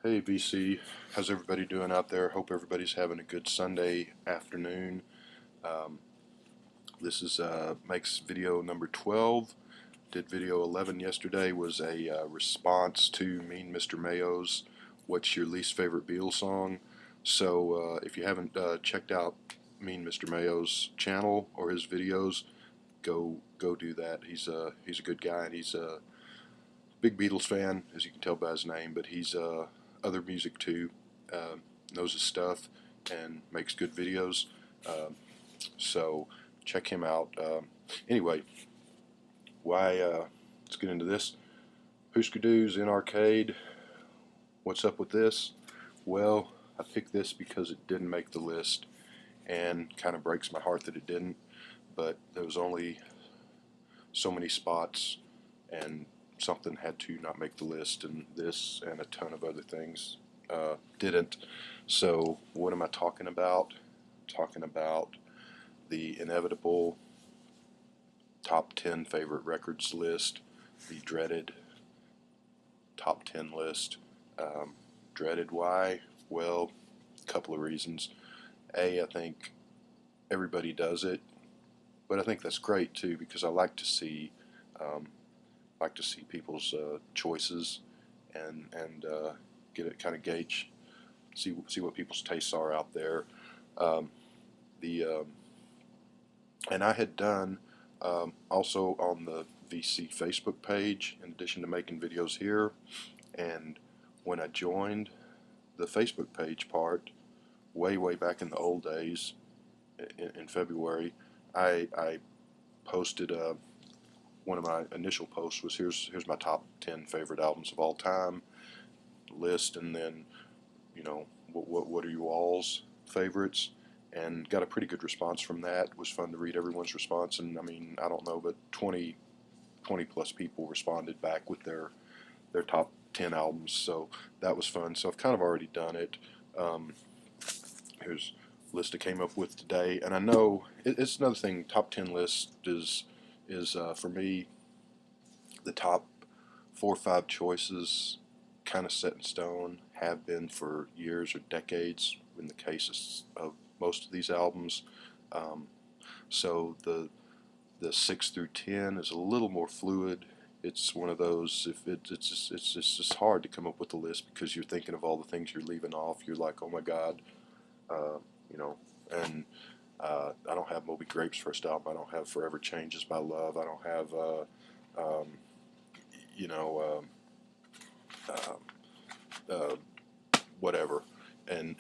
Hey VC, how's everybody doing out there? Hope everybody's having a good Sunday afternoon. Um, this is makes video number 12. Did video 11 yesterday, was a response to Mean Mr. Mayo's "What's Your Least Favorite Beatles Song?" So if you haven't checked out Mean Mr. Mayo's channel or his videos, go do that. He's a good guy, and he's a big Beatles fan, as you can tell by his name, but he's other music too, uh, knows his stuff, and makes good videos. Uh, so check him out. Anyway, why? Let's get into this. Hooskadoos in arcade. What's up with this? Well, I picked this because it didn't make the list, and kind of breaks my heart that it didn't. But there was only so many spots, and something had to not make the list, and this and a ton of other things didn't. So what am I talking about? Talking about the inevitable top 10 favorite records list, the dreaded top 10 list. Dreaded why? Well, a couple of reasons. I think everybody does it, but I think that's great too, because I um, like to see people's choices, and get it, kind of gauge, see what people's tastes are out there. Um, the and I had done also on the VC Facebook page, in addition to making videos here. And when I joined the Facebook page part, way back in the old days, in February, I posted one of my initial posts was here's my top 10 favorite albums of all time list, and then what are you all's favorites, and got a pretty good response from that. It was fun to read everyone's response, and I mean, I don't know, but 20 plus people responded back with their top 10 albums, so that was fun. So I've kind of already done it. Um, Here's a list I came up with today, and I know it's another thing. Top 10 list is for me, the top 4 or 5 choices kind of set in stone, have been for years or decades in the cases of most of these albums. Um, so the 6 through 10 is a little more fluid. It's one of those, if it's just hard to come up with a list, because you're thinking of all the things you're leaving off. You're like, oh my God, uh, you know, and I don't have Moby Grape's first album. I don't have Forever Changes by Love. I don't have um, you know uh, whatever, and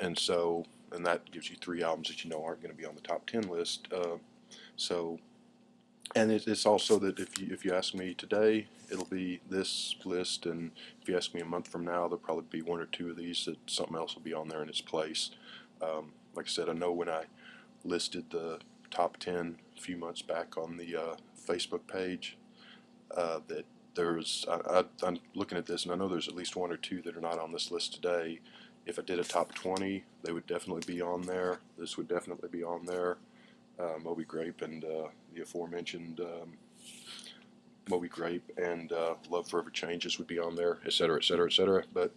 that gives you 3 albums that you know aren't going to be on the top 10 list. So, and it's also that if you ask me today, it'll be this list, and if you ask me a month from now, there'll probably be 1 or 2 of these that something else will be on there in its place. Like I said, I know when I listed the top 10 a few months back on the Facebook page, that I'm looking at this, and I know there's at least 1 or 2 that are not on this list today. If I did a top 20, they would definitely be on there. This would definitely be on there. Moby Grape and the aforementioned Moby Grape and Love Forever Changes would be on there, etc., etc., etc. But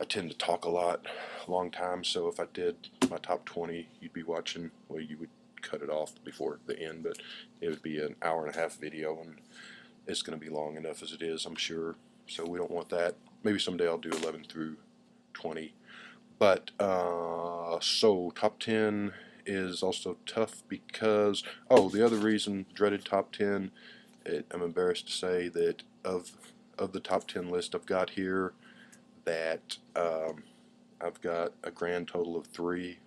I tend to talk a lot, long time, so if I did my top 20, you'd be watching, well, you would cut it off before the end, but it would be an hour-and-a-half video, and it's going to be long enough as it is, I'm sure. So we don't want that. Maybe someday I'll do 11 through 20. But so top 10 is also tough because, oh, the other reason, dreaded top 10, I'm embarrassed to say that of the top 10 list I've got here, that I've got a grand total of 3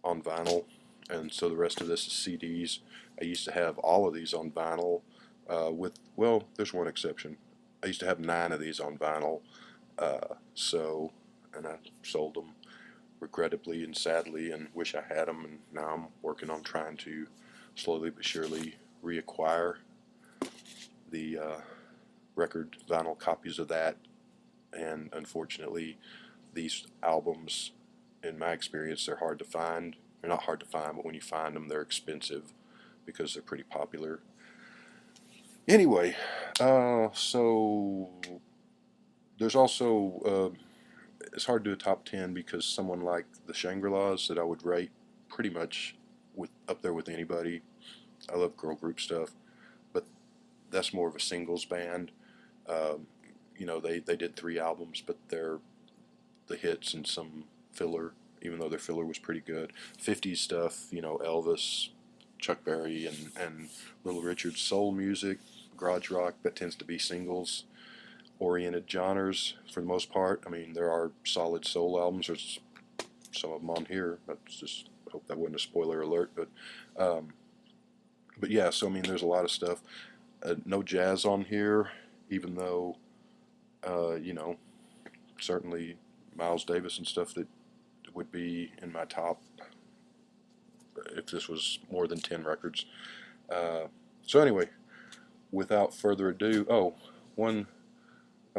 on vinyl, and so the rest of this is CDs. I used to have all of these on vinyl, well, there's one exception. I used to have 9 of these on vinyl, and I sold them regrettably and sadly, and wish I had them, and now I'm working on trying to slowly but surely reacquire the record vinyl copies of that. And unfortunately, these albums, in my experience, they're hard to find. They're not hard to find, but when you find them, they're expensive because they're pretty popular. Anyway, so There's also it's hard to do a top 10 because someone like the Shangri-Las that I would rate pretty much up there with anybody. I love girl group stuff, but that's more of a singles band. Um, they did 3 albums, but they're the hits and some filler, even though their filler was pretty good. 50s stuff, Elvis, Chuck Berry, and Little Richard's soul music, garage rock, that tends to be singles oriented genres for the most part. I mean, there are solid soul albums. There's some of them on here. That's just, I hope that wasn't a spoiler alert, um, but yeah. So I mean, there's a lot of stuff. No jazz on here, even though certainly Miles Davis and stuff that would be in my top if this was more than 10 records. So anyway, without further ado, I'll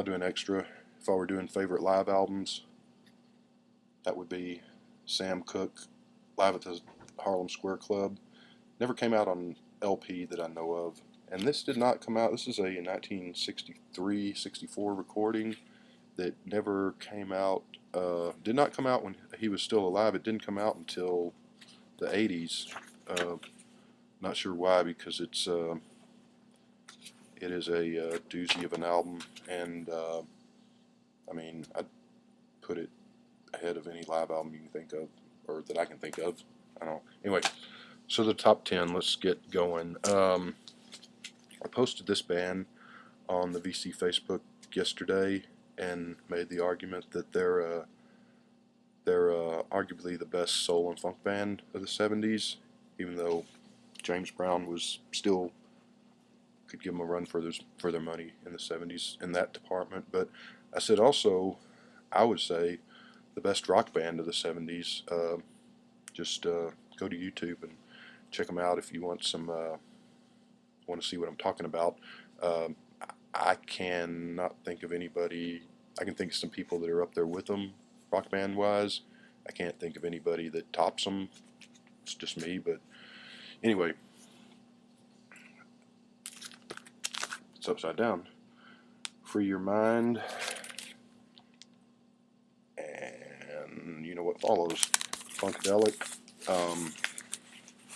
do an extra. If I were doing favorite live albums, that would be Sam Cooke, Live at the Harlem Square Club. Never came out on LP that I know of. And this did not come out, this is a 1963-64 recording that never came out, did not come out when he was still alive. It didn't come out until the 80s. Not sure why, because it is a doozy of an album, and I mean, I'd put it ahead of any live album you can think of, or that I can think of. I don't know. Anyway, so the top 10, let's get going. I posted this band on the VC Facebook yesterday and made the argument that they're arguably the best soul and funk band of the 70s, even though James Brown was still could give them a run for their money in the 70s in that department. But I said also, I would say the best rock band of the 70s. Just go to YouTube and check them out if you want want to see what I'm talking about. I cannot think of anybody. I can think of some people that are up there with them, rock band wise. I can't think of anybody that tops them. It's just me, but anyway, it's upside down. Free your mind, and you know what follows. Funkadelic.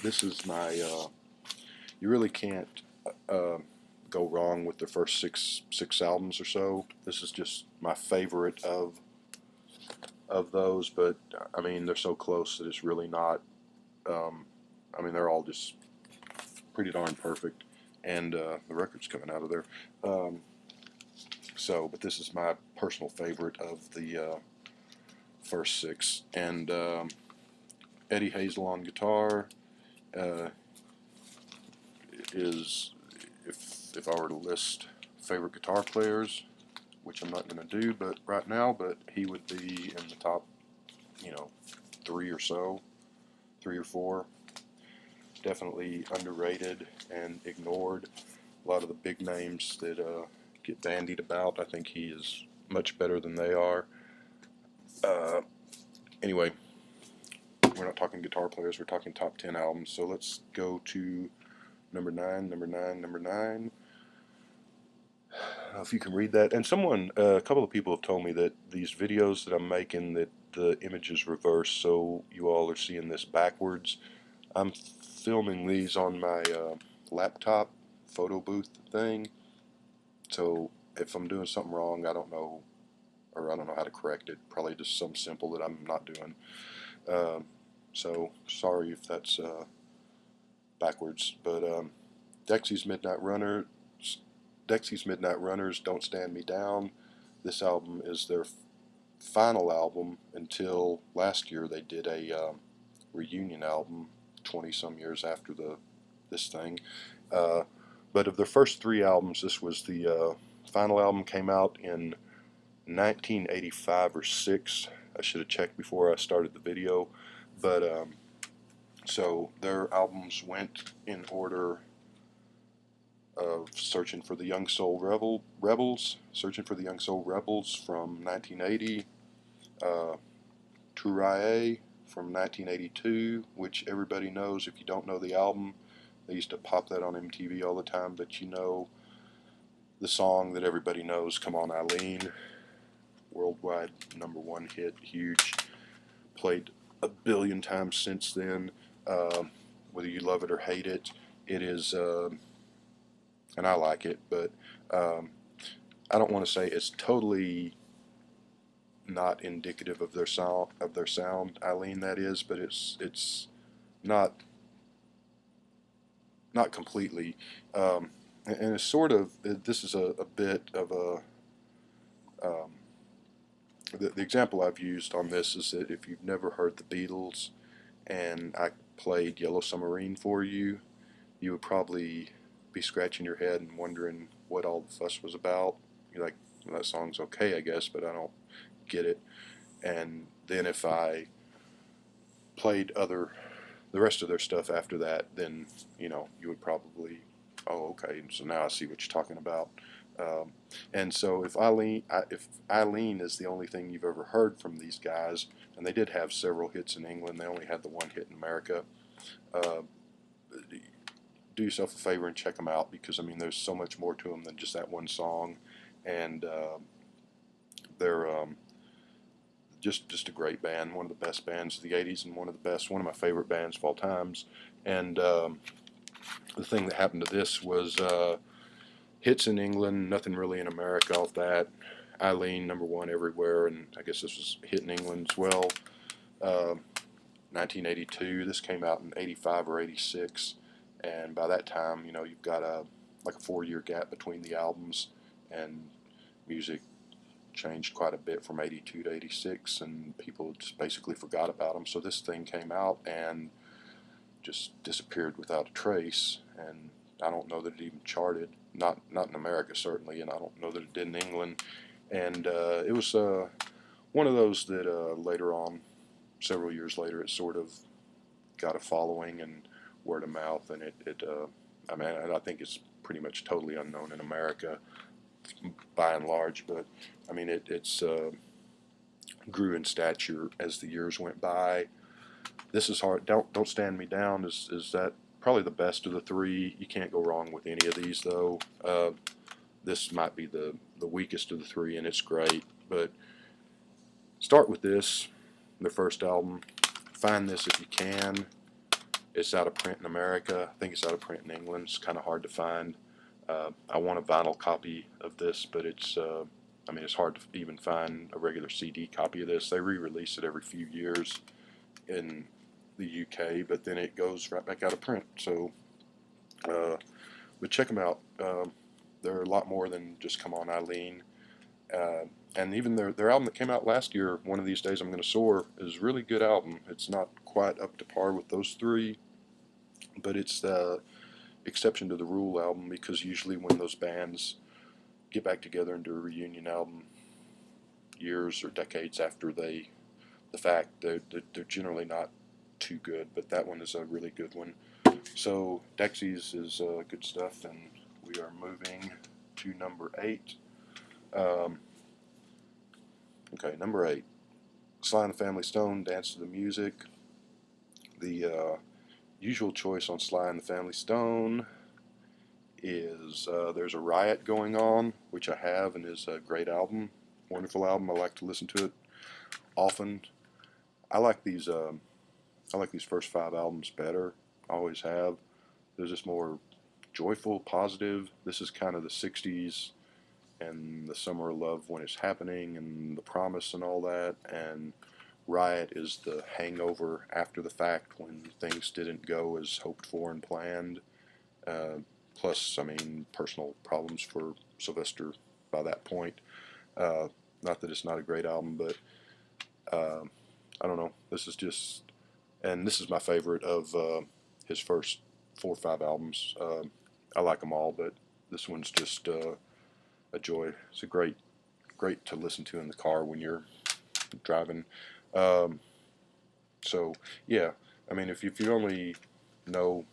This is my. You really can't go wrong with the first six albums or so. This is just my favorite of those, but I mean they're so close that it's really not. I mean they're all just pretty darn perfect, and the record's coming out of there. But this is my personal favorite of the first 6, and Eddie Hazel on guitar is, if I were to list favorite guitar players, which I'm not going to do, but right now, but he would be in the top, 3 or so, 3 or 4. Definitely underrated and ignored. A lot of the big names that get bandied about, I think he is much better than they are. Anyway, we're not talking guitar players, we're talking top 10 albums, so let's go to number 9. If you can read that. And a couple of people have told me that these videos that I'm making, that the image is reversed, so you all are seeing this backwards. I'm filming these on my laptop photo booth thing, so if I'm doing something wrong, I don't know how to correct it. Probably just something simple that I'm not doing. So sorry if that's backwards, but Dexy's Midnight Runners, Don't Stand Me Down. This album is their final album until last year. They did a reunion album 20 some years after this thing. But of their first 3 albums, this was the final album. Came out in 1985 or 6. I should have checked before I started the video. But so their albums went in order of Searching for the Young Soul Rebels from 1980, Turae from 1982, which everybody knows. If you don't know the album, they used to pop that on MTV all the time, but you know the song that everybody knows, Come On Eileen. worldwide #1 hit, huge, played a billion times since then. Whether you love it or hate it, it is, and I like it, but I don't want to say it's totally not indicative of their sound, Eileen, that is, but it's not completely, and it's sort of, this is a bit of a, the example I've used on this is that if you've never heard the Beatles and I played Yellow Submarine for you, you would probably be scratching your head and wondering what all the fuss was about. You're like, well, that song's okay, I guess, but I don't get it. And then if I played the rest of their stuff after that, then you would probably, oh, okay, so now I see what you're talking about. And so if Eileen is the only thing you've ever heard from these guys, and they did have several hits in England, they only had the one hit in America. Do yourself a favor and check them out, because I mean there's so much more to them than just that one song, and they're just a great band, one of the best bands of the '80s, and one of my favorite bands of all times. And the thing that happened to this was hits in England, nothing really in America off that. Eileen #1 everywhere, and I guess this was a hit in England as well. 1982. This came out in '85 or '86, and by that time, you've got like a 4-year gap between the albums, and music changed quite a bit from '82 to '86, and people just basically forgot about them. So this thing came out and just disappeared without a trace, and I don't know that it even charted, not in America certainly, and I don't know that it did in England. And it was one of those that later on, several years later, it sort of got a following and word of mouth, and I mean, I think it's pretty much totally unknown in America by and large, but I mean it's grew in stature as the years went by. This is hard. Don't Stand Me Down is that probably the best of the three. You can't go wrong with any of these, though. This might be the weakest of the three, and it's great. But start with this, their first album. Find this if you can. It's out of print in America. I think it's out of print in England. It's kind of hard to find. I want a vinyl copy of this, but it's I mean, it's hard to even find a regular CD copy of this. They re-release it every few years in the UK, but then it goes right back out of print. So, but check them out. They're a lot more than just Come On Eileen. And even their album that came out last year, One of These Days I'm Gonna Soar, is a really good album. It's not quite up to par with those three, but it's the exception to the rule album, because usually when those bands get back together and do a reunion album years or decades after the fact, they're generally not too good, but that one is a really good one. So Dexys is good stuff, and we are moving to number 8. Okay, number 8, Sly and the Family Stone, Dance to the Music. The usual choice on Sly and the Family Stone is There's a Riot Going On, which I have, and is a great album, wonderful album. I like to listen to it often. I like these first 5 albums better. I always have. They're just more joyful, positive. This is kind of the '60s and the summer of love when it's happening, and the promise and all that. And Riot is the hangover after the fact, when things didn't go as hoped for and planned. Plus, I mean, personal problems for Sylvester by that point. Not that it's not a great album, but I don't know. This is just, and this is my favorite of his first 4 or 5 albums. I like them all, but this one's just a joy. It's a great to listen to in the car when you're driving. So yeah, I mean, if you only know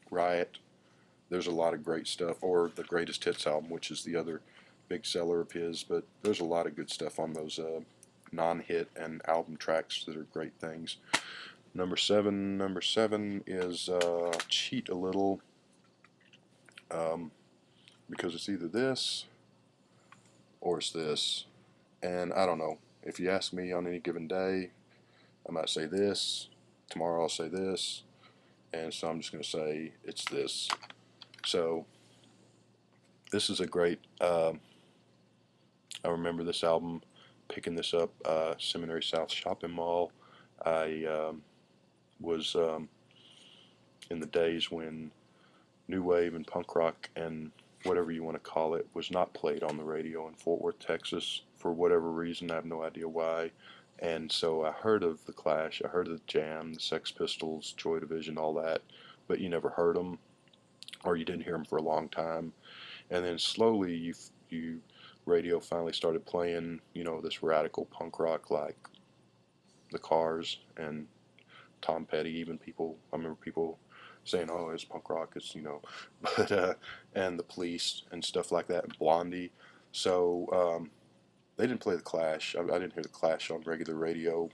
Riot, there's a lot of great stuff, or the Greatest Hits album, which is the other big seller of his, but there's a lot of good stuff on those non-hit and album tracks that are great things. Number 7 is cheat a little, because it's either this or it's this. And I don't know. If you ask me on any given day, I might say this. Tomorrow I'll say this. And so I'm just going to say it's this. So this is a great, I remember this album, picking this up, Seminary South Shopping Mall. I was in the days when new wave and punk rock and whatever you want to call it was not played on the radio in Fort Worth, Texas, for whatever reason. I have no idea why. And so I heard of the Clash, I heard of the Jam, the Sex Pistols, Joy Division, all that, but you never heard them, or you didn't hear them for a long time. And then slowly you radio finally started playing, this radical punk rock like the Cars and Tom Petty. Even I remember people saying, "Oh, it's punk rock," but and the Police and stuff like that, and Blondie. So they didn't play the Clash. I didn't hear the Clash on regular radio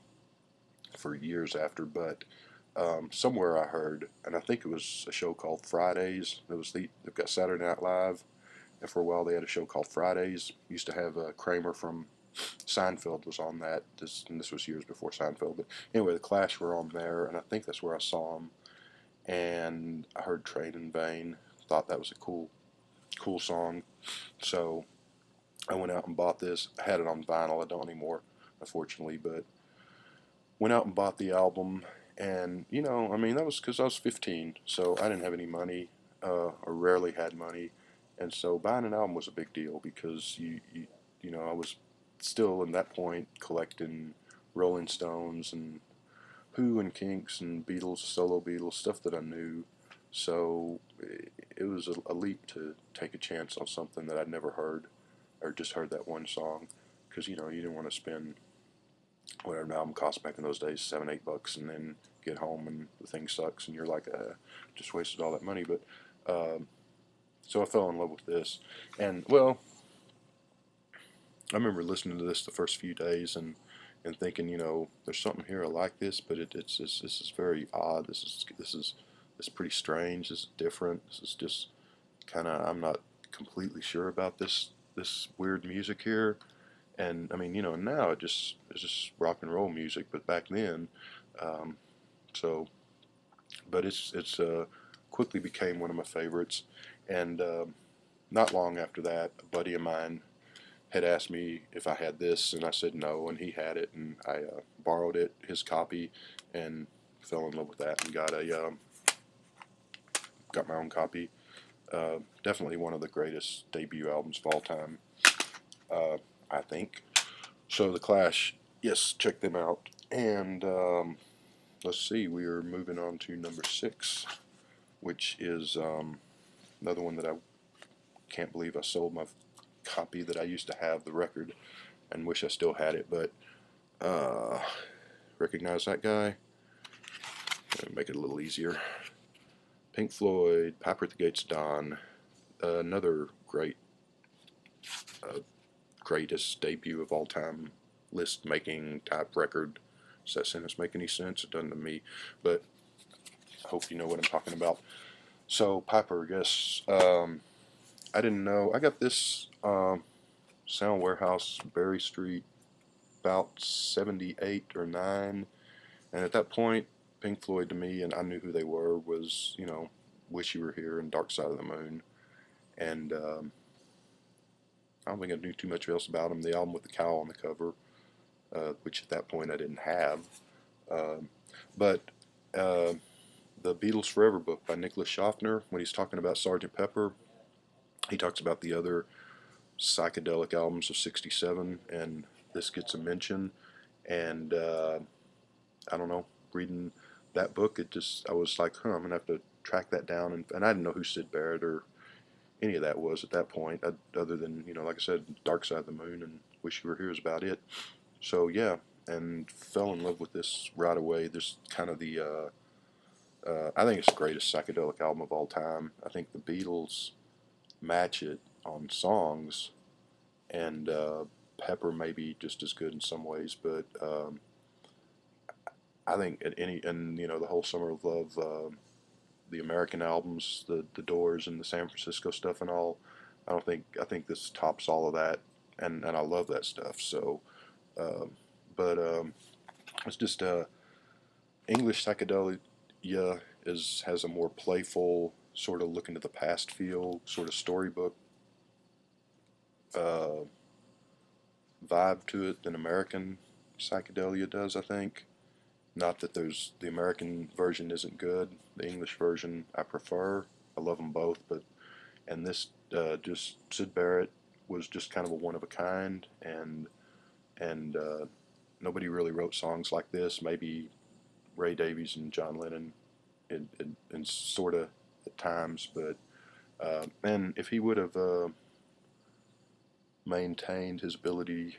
for years after, but somewhere I heard, and I think it was a show called Fridays. They've got Saturday Night Live, and for a while they had a show called Fridays. Used to have Kramer from Seinfeld was on that. This was years before Seinfeld, but anyway, the Clash were on there, and I think that's where I saw them. And I heard Train in Vain. Thought that was a cool song. So I went out and bought this. I had it on vinyl. I don't anymore, unfortunately, but went out and bought the album. And that was because I was 15, so I didn't have any money, or rarely had money, and so buying an album was a big deal because I was still in that point collecting Rolling Stones and Who and Kinks and Beatles, solo Beatles, stuff that I knew. So it was a leap to take a chance on something that I'd never heard, or just heard that one song, because you didn't want to spend whatever an album cost back in those days, $7-8, and then get home and the thing sucks, and you're like, just wasted all that money. But so I fell in love with this, and well, I remember listening to this the first few days and thinking, there's something here, I like this, but this is very odd. This is pretty strange. This is different. This is just kind of, I'm not completely sure about this weird music here. And I mean, now it's just rock and roll music, but back then, um, so, but it's quickly became one of my favorites. And not long after that, a buddy of mine had asked me if I had this, and I said no, and he had it, and I borrowed it, his copy, and fell in love with that, and got my own copy. Definitely one of the greatest debut albums of all time, I think. So the Clash, yes, check them out. And let's see, we are moving on to number 6, which is another one that I can't believe I sold my copy that I used to have, the record, and wish I still had it. But recognize that guy? Make it a little easier. Pink Floyd, Piper at the Gates of Dawn, another greatest debut of all time, list making type record. Does that sentence make any sense? It doesn't to me, but I hope you know what I'm talking about. So Piper, yes, I didn't know. I got this Sound Warehouse, Berry Street, about 78 or 9, and at that point, Pink Floyd to me, and I knew who they were, was Wish You Were Here and Dark Side of the Moon, and I don't think I knew too much else about them. The album with the cow on the cover, which at that point I didn't have, but the Beatles Forever book by Nicholas Schaffner, when he's talking about Sgt. Pepper, he talks about the other psychedelic albums of '67, and this gets a mention. And I don't know, reading that book, I was like, I'm gonna have to track that down, and I didn't know who Sid Barrett or any of that was at that point, other than like I said, Dark Side of the Moon and Wish You Were Here is about it. So yeah, and fell in love with this right away. This kind of the I think it's the greatest psychedelic album of all time. I think the Beatles match it on songs, and Pepper may be just as good in some ways, but I think the whole Summer of Love, the American albums, the Doors and the San Francisco stuff and all, I think this tops all of that and I love that stuff. So, um, but it's just English psychedelia has a more playful sort of look into the past feel, sort of storybook uh, vibe to it than American psychedelia does, I think. Not that the American version isn't good. The English version I prefer. I love them both, but and this just Sid Barrett was just kind of a one of a kind, and nobody really wrote songs like this. Maybe Ray Davies and John Lennon, in sort of at times, but and if he would have maintained his ability,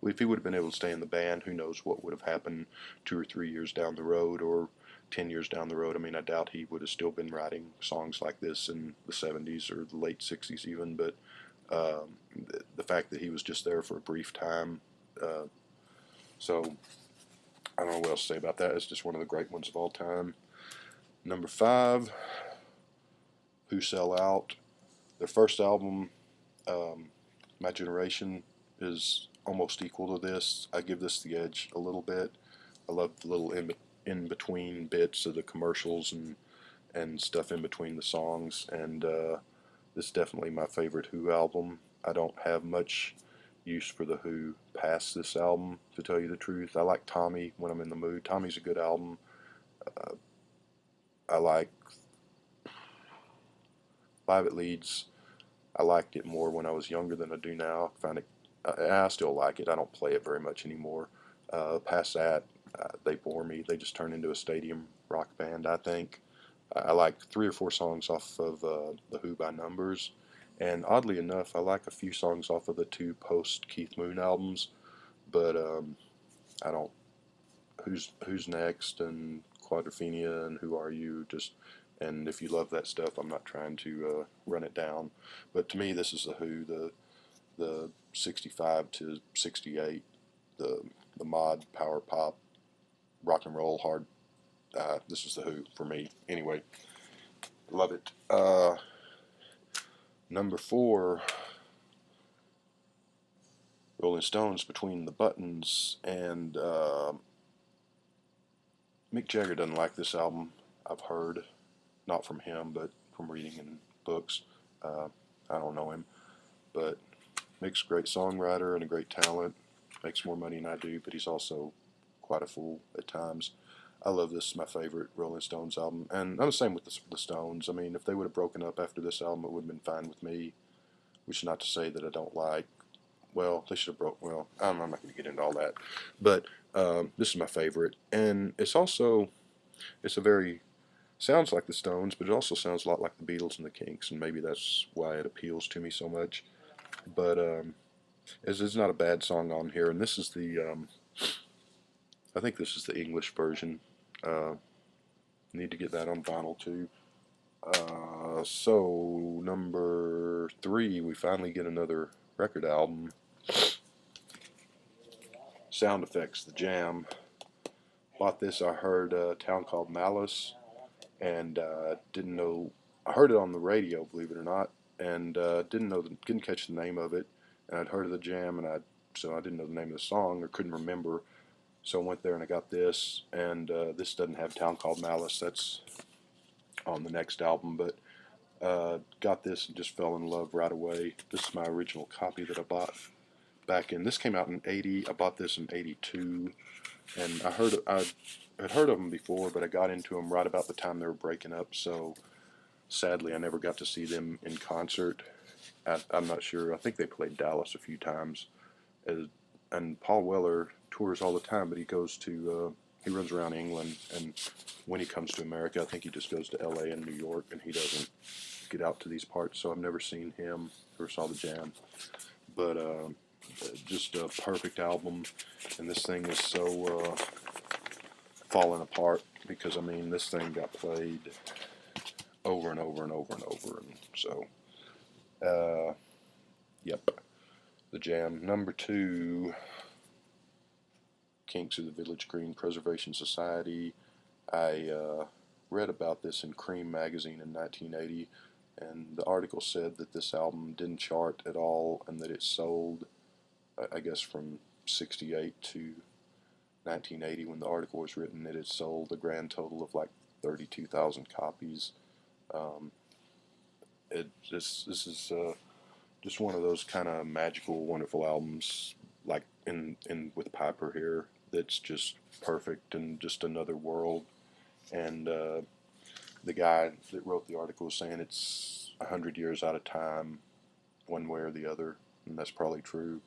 if he would have been able to stay in the band, who knows what would have happened 2 or 3 years down the road, or 10 years down the road. I mean, I doubt he would have still been writing songs like this in the 70s or the late 60s even, but the fact that he was just there for a brief time. Uh, so I don't know what else to say about that. It's just one of the great ones of all time. Number 5, Who Sell Out. Their first album, My Generation, is almost equal to this. I give this the edge a little bit. I love the little in between bits of the commercials and stuff in between the songs, and this is definitely my favorite Who album. I don't have much use for the Who past this album, to tell you the truth. I like Tommy when I'm in the mood. Tommy's a good album. Uh, I like Live It Leads. I liked it more when I was younger than I do now. I still like it. I don't play it very much anymore. Past that, they bore me. They just turn into a stadium rock band, I think. I like 3 or 4 songs off of the Who by Numbers, and oddly enough, I like a few songs off of the 2 post Keith Moon albums. But I don't. Who's Next and Quadrophenia and Who Are You? Just and if you love that stuff, I'm not trying to run it down. But to me, this is the Who, the 65 to 68, the mod power pop rock and roll hard. This is the Who for me. Anyway, love it. Number 4, Rolling Stones, Between the Buttons, and Mick Jagger doesn't like this album. I've heard, not from him, but from reading in books. I don't know him, but Mick's a great songwriter and a great talent. Makes more money than I do, but he's also quite a fool at times. I love this. It's my favorite Rolling Stones album, and I'm the same with the Stones. I mean, if they would have broken up after this album, it would have been fine with me. Which is not to say that I don't like. Well, they should have broke. Well, I'm not going to get into all that, but this is my favorite, and it's a very sounds like the Stones, but it also sounds a lot like the Beatles and the Kinks, and maybe that's why it appeals to me so much. But it's not a bad song on here, and this is I think this is the English version. Need to get that on vinyl too. So number 3, we finally get another record album. Sound Effects, The Jam. Bought this. I heard a town called Malice, and didn't know. I heard it on the radio, believe it or not, and didn't catch the name of it. And I'd heard of The Jam, so I didn't know the name of the song or couldn't remember. So I went there and I got this, and this doesn't have Town Called Malice. That's on the next album, but got this and just fell in love right away. This is my original copy that I bought back in. This came out in '80. I bought this in '82, and I had heard of them before, but I got into them right about the time they were breaking up. So sadly, I never got to see them in concert. I'm not sure. I think they played Dallas a few times, and Paul Weller tours all the time, but he runs around England, and when he comes to America, I think he just goes to LA and New York, and he doesn't get out to these parts, so I've never seen him or saw the Jam. But just a perfect album, and this thing is so falling apart because, I mean, this thing got played over and over and over and over, and so, yep, the Jam. Number 2, Kinks of the Village Green Preservation Society. I read about this in Cream magazine in 1980, and the article said that this album didn't chart at all and that it sold I guess from 68 to 1980 when the article was written, it had sold a grand total of like 32,000 copies. Um, this is just one of those kind of magical, wonderful albums, like in with Piper here, that's just perfect and just another world. And the guy that wrote the article was saying it's 100 years out of time, one way or the other, and that's probably true.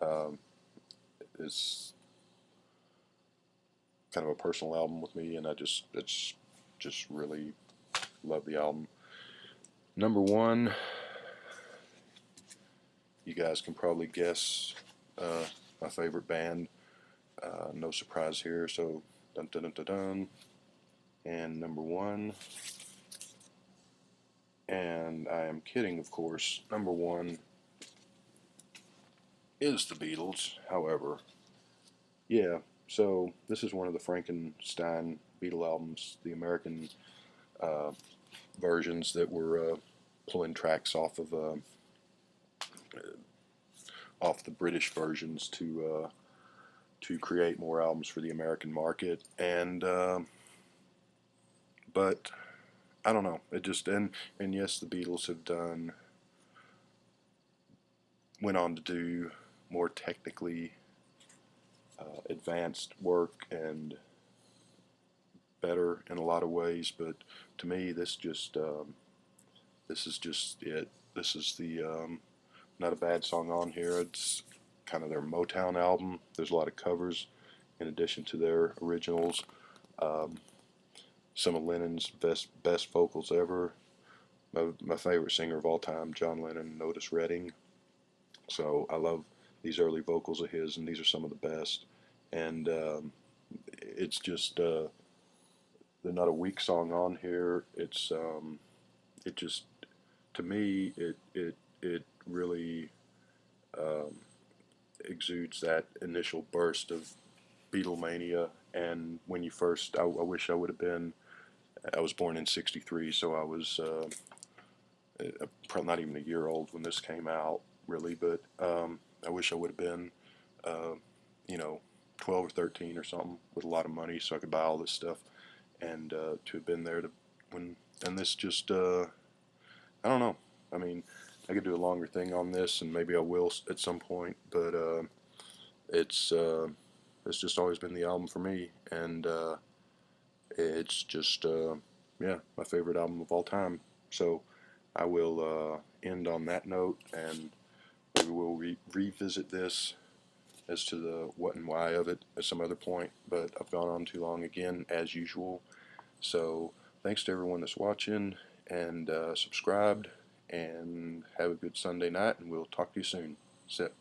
Um, it's kind of a personal album with me, and it's just really love the album. Number one, you guys can probably guess my favorite band. No surprise here, so dun dun dun dun dun. And number one, and I am kidding, of course, number one is the Beatles. However, yeah, so this is one of the Frankenstein Beatle albums, the American uh, versions that were pulling tracks off the British versions to create more albums for the American market. And but I don't know. It just and yes, the Beatles have went on to do more technically advanced work and better in a lot of ways. But to me, this is just it. This is the not a bad song on here. It's kind of their Motown album. There's a lot of covers in addition to their originals. Um, some of Lennon's best vocals ever. My favorite singer of all time, John Lennon, Otis Redding. So I love these early vocals of his, and these are some of the best. And it's just they're not a weak song on here. It just to me it really um, exudes that initial burst of Beatlemania. And when you first, I wish I would have been. I was born in '63, so I was probably not even a year old when this came out, really. But I wish I would have been, uh, you know, 12 or 13 or something with a lot of money, so I could buy all this stuff, and to have been there to when. And this just, I don't know. I mean, I could do a longer thing on this, and maybe I will at some point. But it's it's just always been the album for me, and it's just yeah, my favorite album of all time. So I will end on that note, and maybe we'll revisit this as to the what and why of it at some other point. But I've gone on too long again, as usual. So thanks to everyone that's watching and subscribed, and have a good Sunday night, and we'll talk to you soon. That's it.